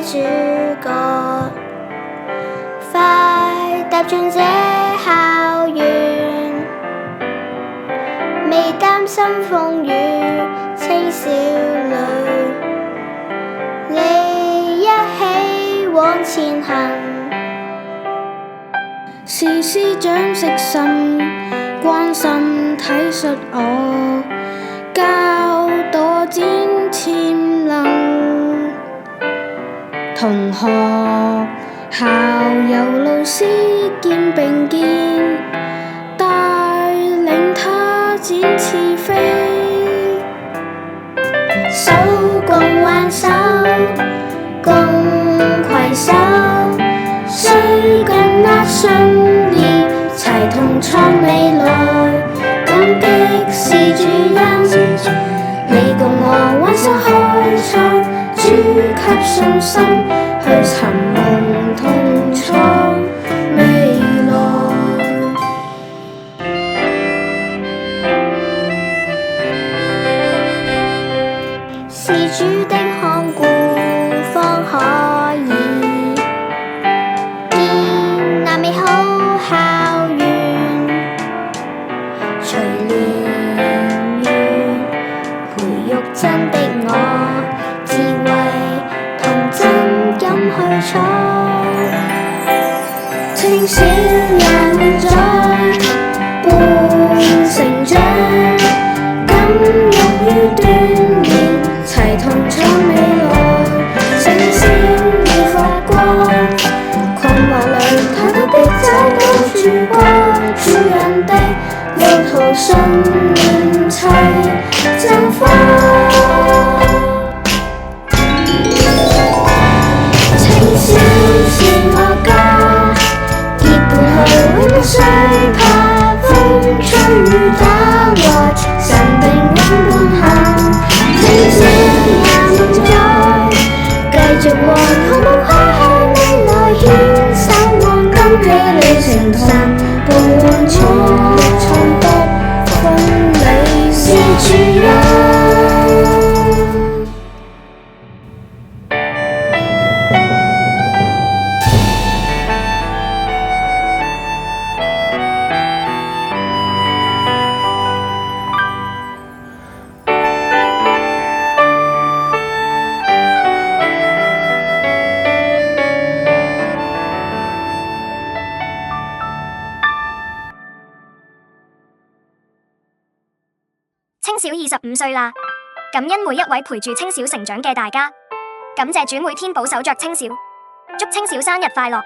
主角，快踏進這校園，未擔心風雨，青小女，你一起往前行。是師長悉心關心體恤我，教導展潛能。同學、校友、老師肩並肩，帶領他展翅飛。手共挽手，共攜手，誰更握信念，齊同創未來。感激是主恩，你共我挽手開創，主給信心，去尋夢同創未來。是主的看顧，方可以建立美好校園。隨年月培育真的我，智慧同真敢去闖。青少人在伴成長，敢勇於鍛鍊，齊同創未來。星星已發光，困惑裏他都必找到曙光。主人的路途信念齊綻放。青少是我家，結伴去永不需怕風吹雨打來，神定穩伴行。青少人在繼續和渴望開向未來，牽手往金禧里程途，伴全力創得風里是主恩。青小25歲啦，感恩每一位陪住青小成長嘅大家，感謝主每天保守着青小，祝青小生日快樂。